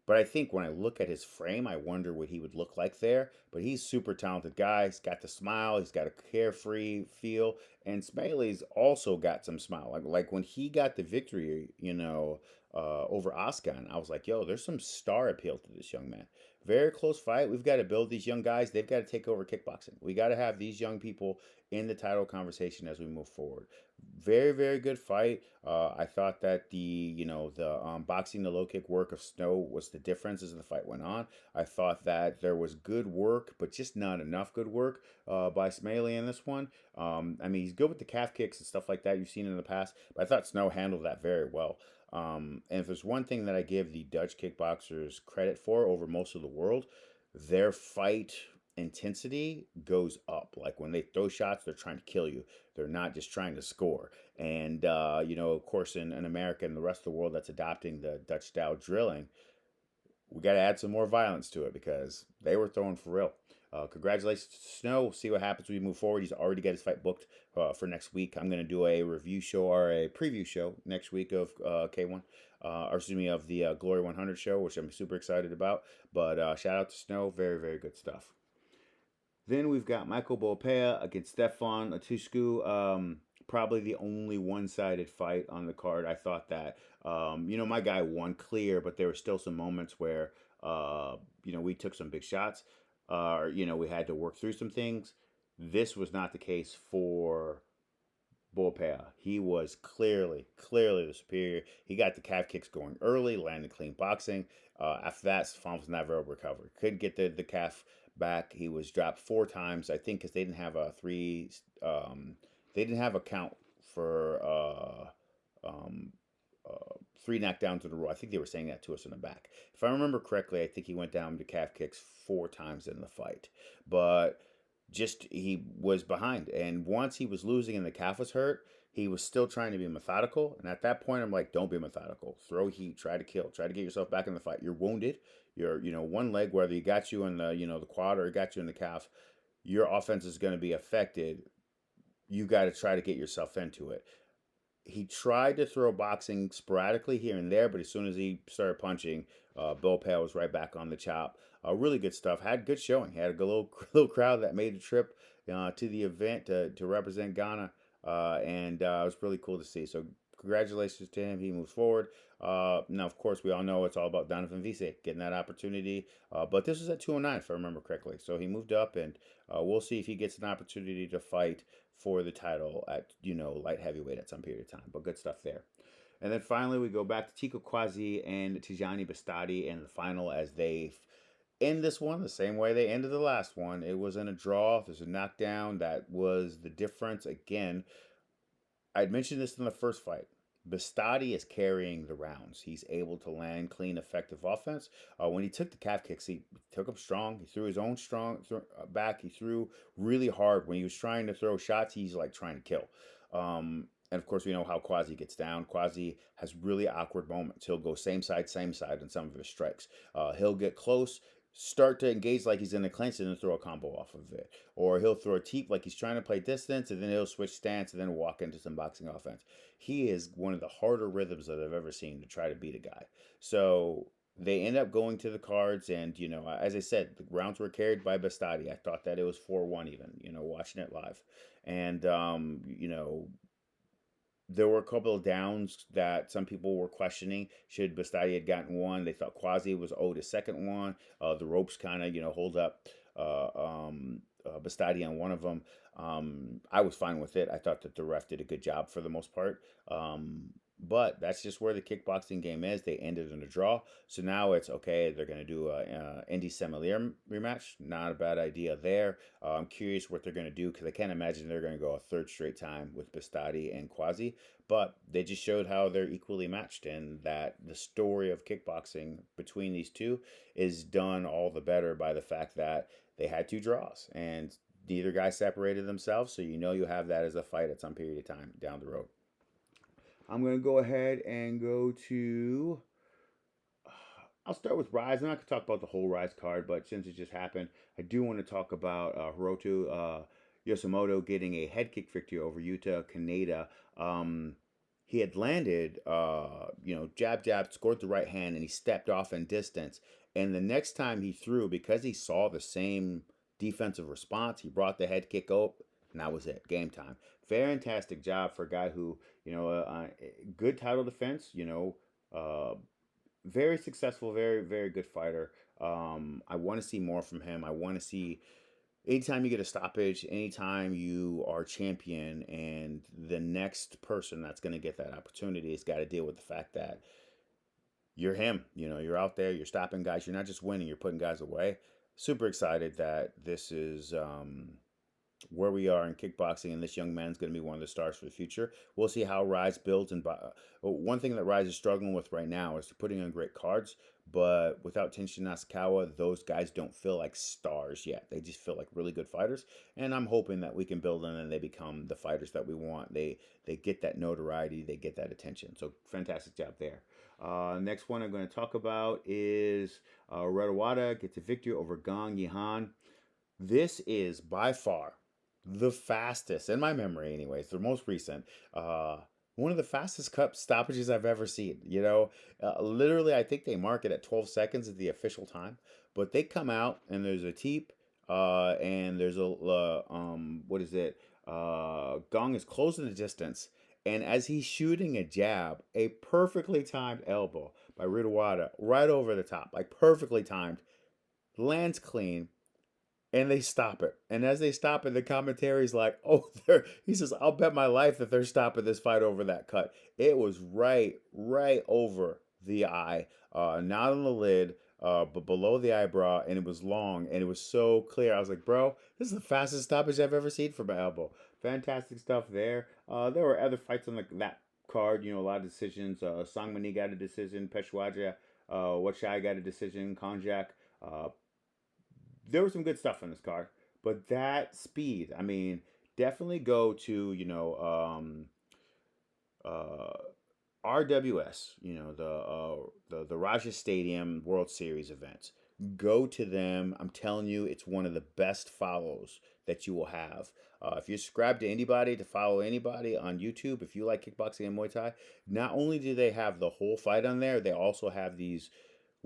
But I think when I look at his frame, I wonder what he would look like there. But he's super talented guy. He's got the smile. He's got a carefree feel. And Smiley's also got some smile. Like when he got the victory, over Oskan, I was like, yo, there's some star appeal to this young man. Very close fight. We've got to build these young guys. They've got to take over kickboxing. We got to have these young people in the title conversation as we move forward. Very, very good fight. I thought that the boxing the low kick work of Snow was the difference as the fight went on. I thought that there was good work, but just not enough good work by Smiley in this one. I mean, he's good with the calf kicks and stuff like that you've seen in the past, but I thought Snow handled that very well. And if there's one thing that I give the Dutch kickboxers credit for over most of the world, their fight intensity goes up. Like when they throw shots, they're trying to kill you. They're not just trying to score. And, of course, in America and the rest of the world that's adopting the Dutch style drilling, we got to add some more violence to it because they were throwing for real. Congratulations to Snow. We'll see what happens when we move forward. He's already got his fight booked for next week. I'm going to do a review show or a preview show next week of K1, or excuse me, of the Glory 100 show, which I'm super excited about. But shout out to Snow. Very, very good stuff. Then we've got Michael Bopea against Stefan Latuscu. Probably the only one-sided fight on the card. I thought that, my guy won clear, but there were still some moments where, we took some big shots. We had to work through some things. This was not the case for Bullpea. He was clearly the superior. He got the calf kicks going early, landed clean boxing. After that, Stefan was never recovered. Couldn't get the calf back. He was dropped 4 times, I think, because they didn't have a three. They didn't have a count for um, 3 knockdowns in a row. I think they were saying that to us in the back. If I remember correctly, I think he went down to calf kicks 4 times in the fight. But just he was behind, and once he was losing and the calf was hurt, he was still trying to be methodical. And at that point, I'm like, don't be methodical. Throw heat. Try to kill. Try to get yourself back in the fight. You're wounded. You're one leg, whether he got you in the the quad or he got you in the calf, your offense is going to be affected. You got to try to get yourself into it. He tried to throw boxing sporadically here and there, but as soon as he started punching, Bill Pale was right back on the chop. Really good stuff. Had good showing. Had a good little crowd that made the trip to the event to represent Ghana, and it was really cool to see. So congratulations to him. He moves forward. Now, of course, we all know it's all about Donovan Vise getting that opportunity. But this was at 209, if I remember correctly. So he moved up, and we'll see if he gets an opportunity to fight for the title at light heavyweight at some period of time. But good stuff there. And then finally, we go back to Tico Quasi and Tijani Bastati in the final as they end this one the same way they ended the last one. It was in a draw. There's a knockdown that was the difference. Again, I'd mentioned this in the first fight. Bastati is carrying the rounds. He's able to land clean, effective offense. When he took the calf kicks, he took them strong. He threw his own strong back. He threw really hard. When he was trying to throw shots, he's like trying to kill. And of course, we know how Quasi gets down. Quasi has really awkward moments. He'll go same side in some of his strikes. He'll get close, start to engage like he's in a clinch, and then throw a combo off of it. Or he'll throw a teep like he's trying to play distance, and then he'll switch stance and then walk into some boxing offense. He is one of the harder rhythms that I've ever seen to try to beat a guy. So they end up going to the cards, and as I said, the rounds were carried by Bastati. I thought that it was 4-1 even. Watching it live, and there were a couple of downs that some people were questioning. Should Bastati had gotten one? They thought Quasi was owed a second one. The ropes kind of, hold up Bastati on one of them. I was fine with it. I thought that the ref did a good job for the most part. But that's just where the kickboxing game is. They ended in a draw. So now it's okay. They're going to do a Indy Semelier rematch. Not a bad idea there. I'm curious what they're going to do because I can't imagine they're going to go a third straight time with Bastati and Quasi. But they just showed how they're equally matched and that the story of kickboxing between these two is done all the better by the fact that they had 2 draws and neither guy separated themselves. So you have that as a fight at some period of time down the road. I'm going to go ahead and go to. I'll start with Rise. I'm not going to talk about the whole Rise card, but since it just happened, I do want to talk about Hiroto Yoshimoto getting a head kick victory over Yuta Kaneda. He had landed, jab, jab, scored the right hand, and he stepped off in distance. And the next time he threw, because he saw the same defensive response, he brought the head kick up, and that was it. Game time. Fantastic job for a guy who, good title defense, very successful, very, very good fighter. I want to see more from him. I want to see anytime you get a stoppage, anytime you are champion, and the next person that's going to get that opportunity has got to deal with the fact that you're him. You're out there, you're stopping guys. You're not just winning, you're putting guys away. Super excited that this is where we are in kickboxing, and this young man's going to be one of the stars for the future. We'll see how Rise builds. And one thing that Rise is struggling with right now is putting on great cards, but without Tenshin Nasukawa, those guys don't feel like stars yet. They just feel like really good fighters, and I'm hoping that we can build them and they become the fighters that we want. They get that notoriety, they get that attention. So fantastic job there. Next one I'm going to talk about is Redawada gets a victory over Gong Yihan. This is by far the fastest, in my memory anyways, the most recent, one of the fastest cup stoppages I've ever seen. Literally, I think they mark it at 12 seconds as the official time, but they come out and there's a teep, and there's a, what is it? Gong is closing the distance, and as he's shooting a jab, a perfectly timed elbow by Ritawada right over the top, like perfectly timed, lands clean. and they stop it. And as they stop it, the commentary's like, "Oh, they're," he says, "I'll bet my life that they're stopping this fight over that cut." It was right over the eye, not on the lid, but below the eyebrow, and it was long, and it was so clear. I was like, "Bro, this is the fastest stoppage I've ever seen for my elbow." Fantastic stuff there. There were other fights on that card. A lot of decisions. Sangmani got a decision. Peshwaja, Wachai got a decision. Konjak. Uh, there was some good stuff on this card, but that speed, I mean, definitely go to uh, RWS, the Raja Stadium World Series events. Go to them. I'm telling you, it's one of the best follows that you will have. If you subscribe to anybody to follow anybody on YouTube, if you like kickboxing and Muay Thai, not only do they have the whole fight on there, they also have these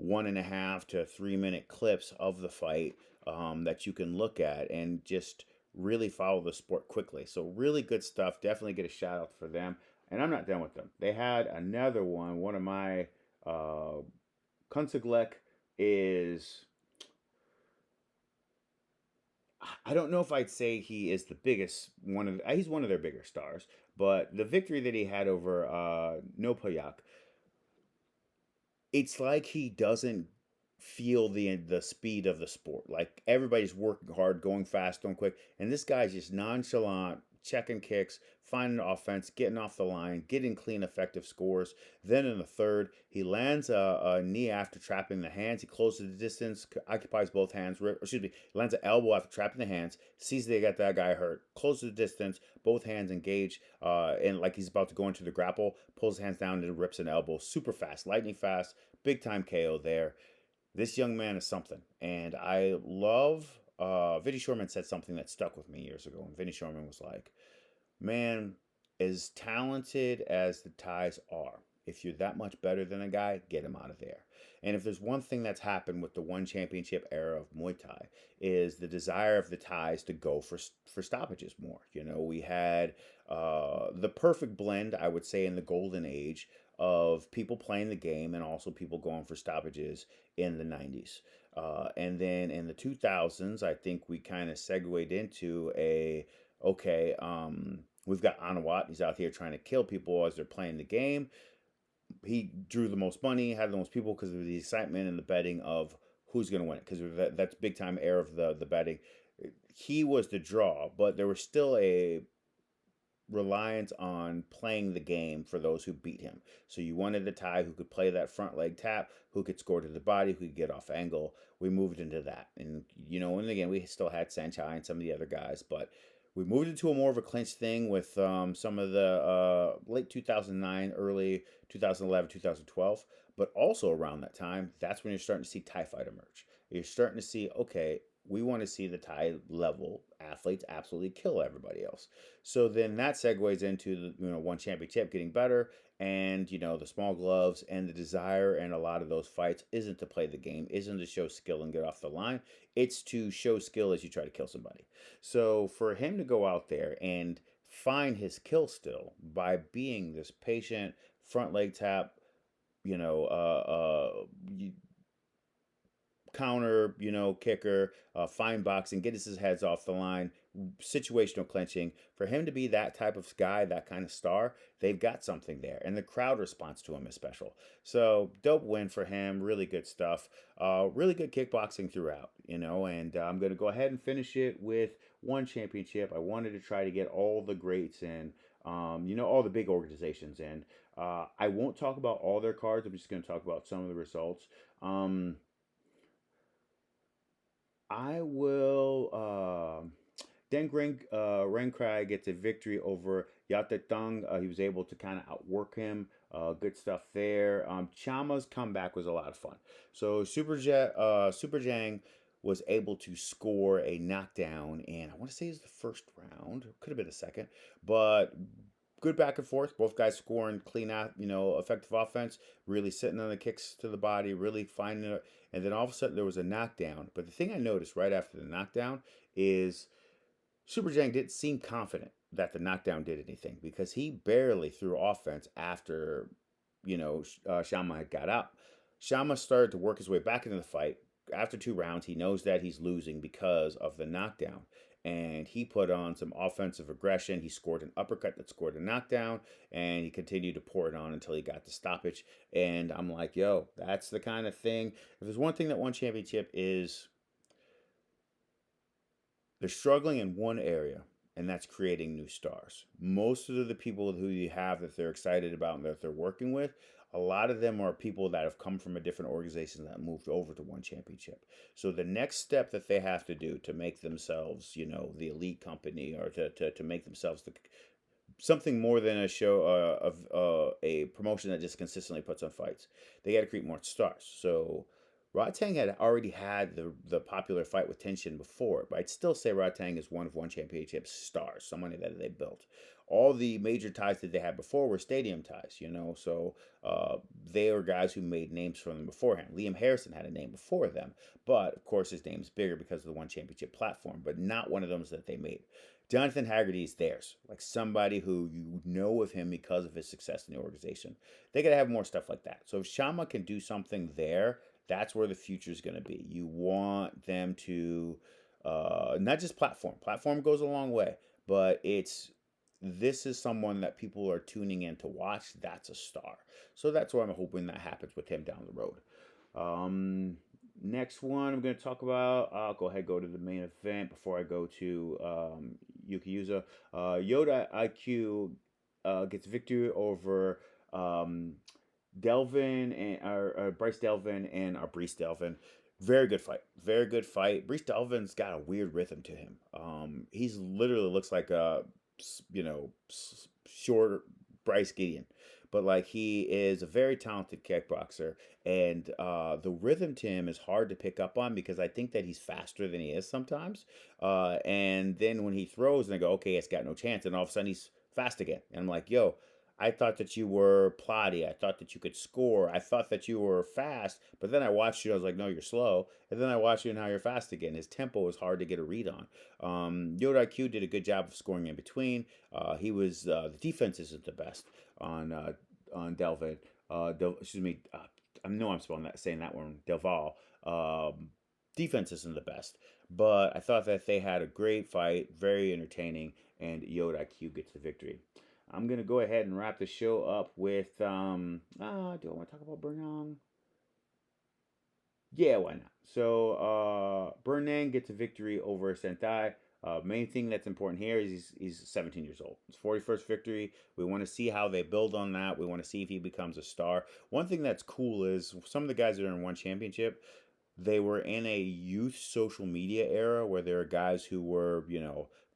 1.5 to 3 minute clips of the fight that you can look at and just really follow the sport quickly. So really good stuff. Definitely get a shout out for them. And I'm not done with them. They had another one. One of my Kunsiglek is, I don't know if I'd say he is the biggest one of. He's one of their bigger stars, but the victory that he had over Nopayak, it's like he doesn't feel the speed of the sport. Like everybody's working hard, going fast, going quick, and this guy's just nonchalant, checking kicks, finding offense, getting off the line, getting clean, effective scores. Then in the third, he lands a knee after trapping the hands. He closes the distance, occupies both hands. Excuse me, lands an elbow after trapping the hands. Sees they got that guy hurt, closes the distance, both hands engage, and like he's about to go into the grapple, pulls his hands down and rips an elbow. Super fast, lightning fast, big time KO there. This young man is something, and I love. Vinny Shorman said something that stuck with me years ago, and Vinny Shorman was like, "Man, as talented as the Thais are, if you're that much better than a guy, get him out of there." And if there's one thing that's happened with the one championship era of Muay Thai, is the desire of the Thais to go for stoppages more. We had the perfect blend, I would say, in the golden age of people playing the game and also people going for stoppages in the 90s. And then in the 2000s, I think we kind of segued into okay, we've got Anawat. He's out here trying to kill people as they're playing the game. He drew the most money, had the most people because of the excitement and the betting of who's going to win it. Because that's big time era of the betting. He was the draw, but there was still a reliance on playing the game for those who beat him. So you wanted a Thai who could play that front leg tap, who could score to the body, who could get off angle. We moved into that. And again, we still had Sanchai and some of the other guys, but we moved into a more of a clinch thing with some of the late 2009, early 2011, 2012. But also around that time, that's when you're starting to see Thai fight emerge. You're starting to see, okay, we want to see the Thai level athletes absolutely kill everybody else. So then that segues into the one championship getting better, and the small gloves and the desire, and a lot of those fights isn't to play the game, isn't to show skill and get off the line. It's to show skill as you try to kill somebody. So for him to go out there and find his kill still by being this patient front leg tap, you know, counter, kicker, fine boxing, get his heads off the line, situational clinching. For him to be that type of guy, that kind of star, they've got something there, and the crowd response to him is special. So dope win for him. Really good stuff. Really good kickboxing throughout, And I'm gonna go ahead and finish it with one championship. I wanted to try to get all the greats in. All the big organizations in. I won't talk about all their cards. I'm just going to talk about some of the results. Um, I will. Den Renkrai gets a victory over Yatetang. He was able to kind of outwork him. Good stuff there. Chama's comeback was a lot of fun. So Super Jang was able to score a knockdown, and I want to say it's the first round. Could have been the second, but good back and forth. Both guys scoring clean out, effective offense. Really sitting on the kicks to the body. Really finding it. And then all of a sudden there was a knockdown. But the thing I noticed right after the knockdown is Super Jang didn't seem confident that the knockdown did anything because he barely threw offense after, Shama had got out. Shama started to work his way back into the fight, after 2 rounds, he knows that he's losing because of the knockdown. And he put on some offensive aggression. He scored an uppercut that scored a knockdown, and he continued to pour it on until he got the stoppage. And I'm like, yo, that's the kind of thing. If there's one thing that one championship is, they're struggling in one area, and that's creating new stars. Most of the people who you have that they're excited about and that they're working with, a lot of them are people that have come from a different organization that moved over to one championship. So the next step that they have to do to make themselves, the elite company, or to make themselves something more than a show of a promotion that just consistently puts on fights. They got to create more stars. So Rodtang had already had the popular fight with Tenshin before, but I'd still say Rodtang is one championship stars, someone that they built. All the major ties that they had before were stadium ties. So they were guys who made names for them beforehand. Liam Harrison had a name before them, but of course his name's bigger because of the one championship platform, but not one of those that they made. Jonathan Haggerty is theirs, like somebody who you know of him because of his success in the organization. They got to have more stuff like that. So if Shama can do something there, that's where the future is going to be. You want them to not just platform. Platform goes a long way, but this is someone that people are tuning in to watch. That's a star. So that's where I'm hoping that happens with him down the road. Next one I'm going to talk about. I'll go ahead go to the main event before I go to Yuki Yuza. Yoda IQ gets victory over um, Delvin and Bryce Delvin and Brees Delvin. Very good fight. Very good fight. Brees Delvin's got a weird rhythm to him. He's literally looks like a short Bryce Gideon, but like he is a very talented kickboxer, and the rhythm to him is hard to pick up on because I think that he's faster than he is sometimes. And then when he throws, and I go, okay, it's got no chance, and all of a sudden he's fast again, and I'm like, yo, I thought that you were plotty. I thought that you could score. I thought that you were fast. But then I watched you. I was like, no, you're slow. And then I watched you and now you're fast again. His tempo was hard to get a read on. Yoda IQ did a good job of scoring in between. He was the defense isn't the best on Delvin. Excuse me. I know I'm saying that one. Delval. Defense isn't the best, but I thought that they had a great fight, very entertaining, and Yoda IQ gets the victory. I'm gonna go ahead and wrap the show up with do I want to talk about Bernang? Yeah, why not? So Bernang gets a victory over Sentai. Main thing that's important here is he's 17 years old. His 41st victory. We want to see how they build on that. We want to see if he becomes a star. One thing that's cool is some of the guys that are in one championship, they were in a youth social media era where there are guys who were,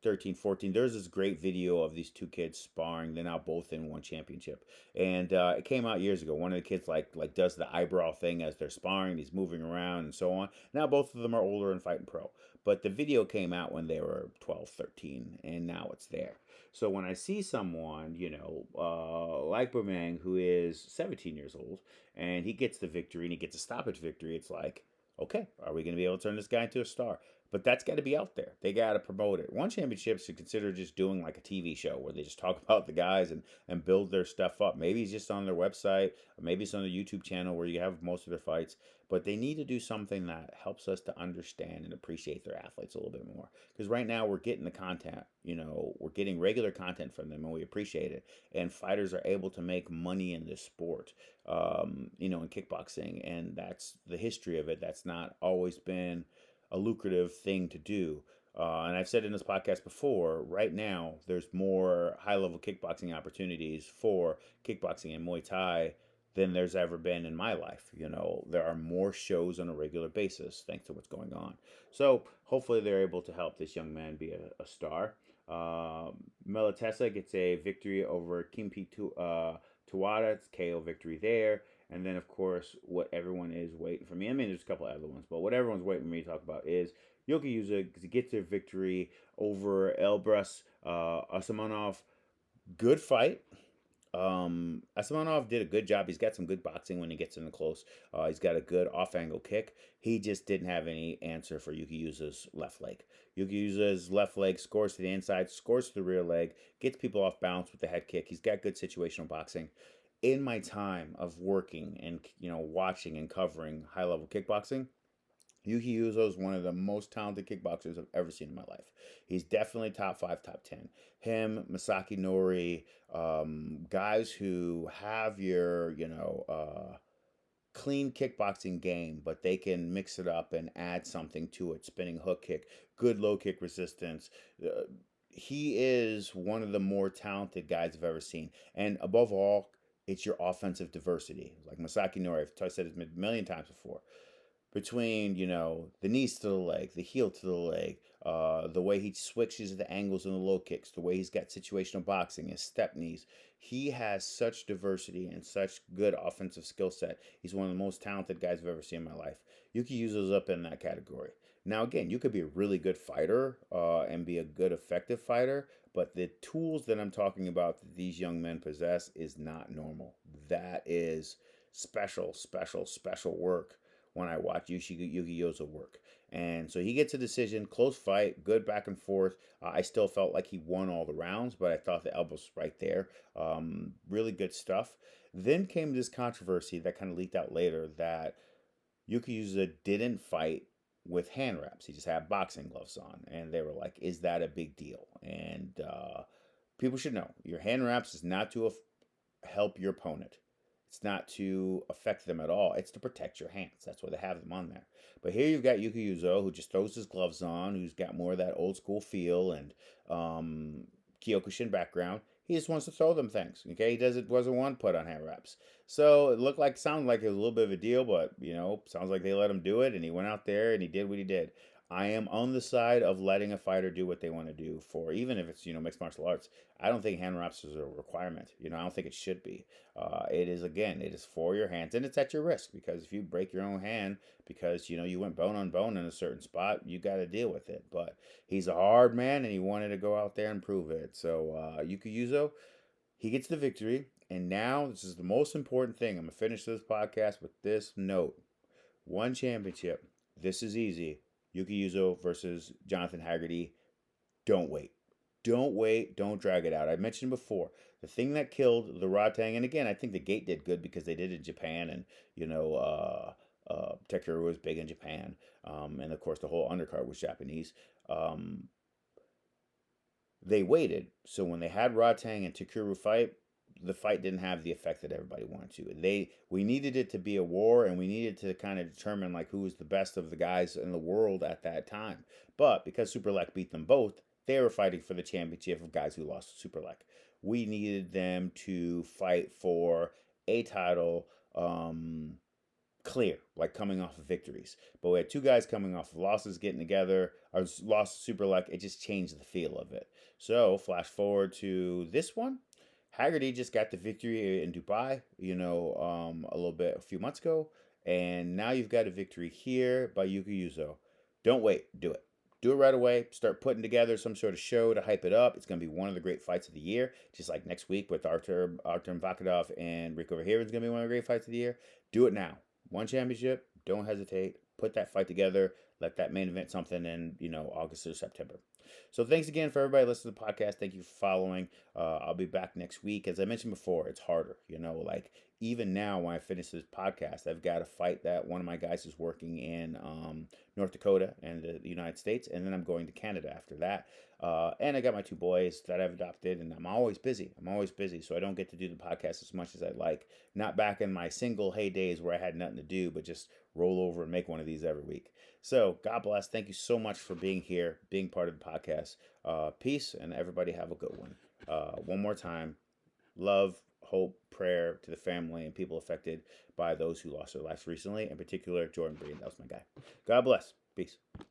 13, 14. There's this great video of these two kids sparring. They're now both in one championship. And it came out years ago. One of the kids like does the eyebrow thing as they're sparring. He's moving around and so on. Now both of them are older and fighting pro. But the video came out when they were 12, 13, and now it's there. So when I see someone, like Bumang, who is 17 years old, and he gets the victory and he gets a stoppage victory, it's like, okay, are we going to be able to turn this guy into a star? But that's got to be out there. They got to promote it. One championship should consider just doing like a TV show where they just talk about the guys and build their stuff up. Maybe it's just on their website, or maybe it's on the YouTube channel where you have most of their fights. But they need to do something that helps us to understand and appreciate their athletes a little bit more. Because right now we're getting the content, we're getting regular content from them and we appreciate it. And fighters are able to make money in this sport, in kickboxing. And that's the history of it. That's not always been a lucrative thing to do. And I've said in this podcast before, right now, there's more high level kickboxing opportunities for kickboxing and Muay Thai than there's ever been in my life. There are more shows on a regular basis thanks to what's going on. So hopefully they're able to help this young man be a star. Melatessa gets a victory over Kimpi Tuwada. It's KO victory there. And then, of course, what everyone is waiting for me. I mean, there's a couple other ones, but what everyone's waiting for me to talk about is Yoki Yuza gets their victory over Elbrus Asamanov. Good fight. Asamanov did a good job. He's got some good boxing when he gets in the close. He's got a good off-angle kick. He just didn't have any answer for Yuki Yuza's left leg. Yuki Yuza's left leg scores to the inside, scores to the rear leg, gets people off balance with the head kick. He's got good situational boxing. In my time of working and watching and covering high level kickboxing, Yuki Uzo is one of the most talented kickboxers I've ever seen in my life. He's definitely top five, top 10. Him, Masaki Nori, guys who have your, clean kickboxing game, but they can mix it up and add something to it. Spinning hook kick, good low kick resistance. Uh, he is one of the more talented guys I've ever seen. And above all, it's your offensive diversity. Like Masaki Nori, I've said it a million times before, between the knees to the leg, the heel to the leg, the way he switches the angles and the low kicks, the way he's got situational boxing, his step knees. He has such diversity and such good offensive skill set. He's one of the most talented guys I've ever seen in my life. Yuki Uzo's up in that category. Now, again, you could be a really good fighter and be a good, effective fighter, but the tools that I'm talking about that these young men possess is not normal. That is special, special, special work when I watch Yuki Yosa work. And so he gets a decision, close fight, good back and forth. I still felt like he won all the rounds, but I thought the elbows right there. Really good stuff. Then came this controversy that kind of leaked out later that Yuki Yusa didn't fight with hand wraps. He just had boxing gloves on. And they were like, is that a big deal? And people should know your hand wraps is not to help your opponent. It's not to affect them at all. It's to protect your hands. That's why they have them on there. But here you've got Yuki Uzo, who just throws his gloves on, who's got more of that old school feel and Kyokushin background. He just wants to throw them things. Okay, he wasn't one put on hand wraps. So it sounded like it was a little bit of a deal, but sounds like they let him do it, and he went out there and he did what he did. I am on the side of letting a fighter do what they want to do for, even if it's mixed martial arts. I don't think hand wraps is a requirement. I don't think it should be. It is for your hands, and it's at your risk, because if you break your own hand because you went bone on bone in a certain spot, you got to deal with it. But he's a hard man, and he wanted to go out there and prove it. So Yuki Yuzo, he gets the victory, and now this is the most important thing. I'm gonna finish this podcast with this note: one championship. This is easy. Yuki Yuzo versus Jonathan Haggerty. Don't wait. Don't wait. Don't drag it out. I mentioned before the thing that killed the Rotang, and again, I think the gate did good because they did it in Japan, and Takeru was big in Japan, and of course the whole undercard was Japanese. Um, they waited, so when they had Rotang and Takeru fight, the fight didn't have the effect that everybody wanted to. We needed it to be a war, and we needed to kind of determine like who was the best of the guys in the world at that time. But because Superlek beat them both, they were fighting for the championship of guys who lost to Superlek. We needed them to fight for a title, clear, like coming off of victories. But we had two guys coming off of losses getting together, or lost to Superlek. It just changed the feel of it. So flash forward to this one. Haggerty just got the victory in Dubai, a few months ago, and now you've got a victory here by Yuki Uzo. Don't wait, do it. Do it right away. Start putting together some sort of show to hype it up. It's going to be one of the great fights of the year. Just like next week with Artem Vakadov and Rico Verheeren is going to be one of the great fights of the year. Do it now. One championship. Don't hesitate. Put that fight together. Let that main event something in, August or September. So thanks again for everybody listening to the podcast. Thank you for following. I'll be back next week. As I mentioned before, it's harder. Like even now when I finish this podcast, I've got a fight that one of my guys is working in North Dakota and the United States, and then I'm going to Canada after that. And I got my two boys that I've adopted, and I'm always busy. So I don't get to do the podcast as much as I'd like. Not back in my single heydays where I had nothing to do, but just roll over and make one of these every week. So God bless. Thank you so much for being here, being part of the podcast. Peace, and everybody have a good one. One more time, love, hope, prayer to the family and people affected by those who lost their lives recently, in particular Jordan Breen. That was my guy. God bless. Peace.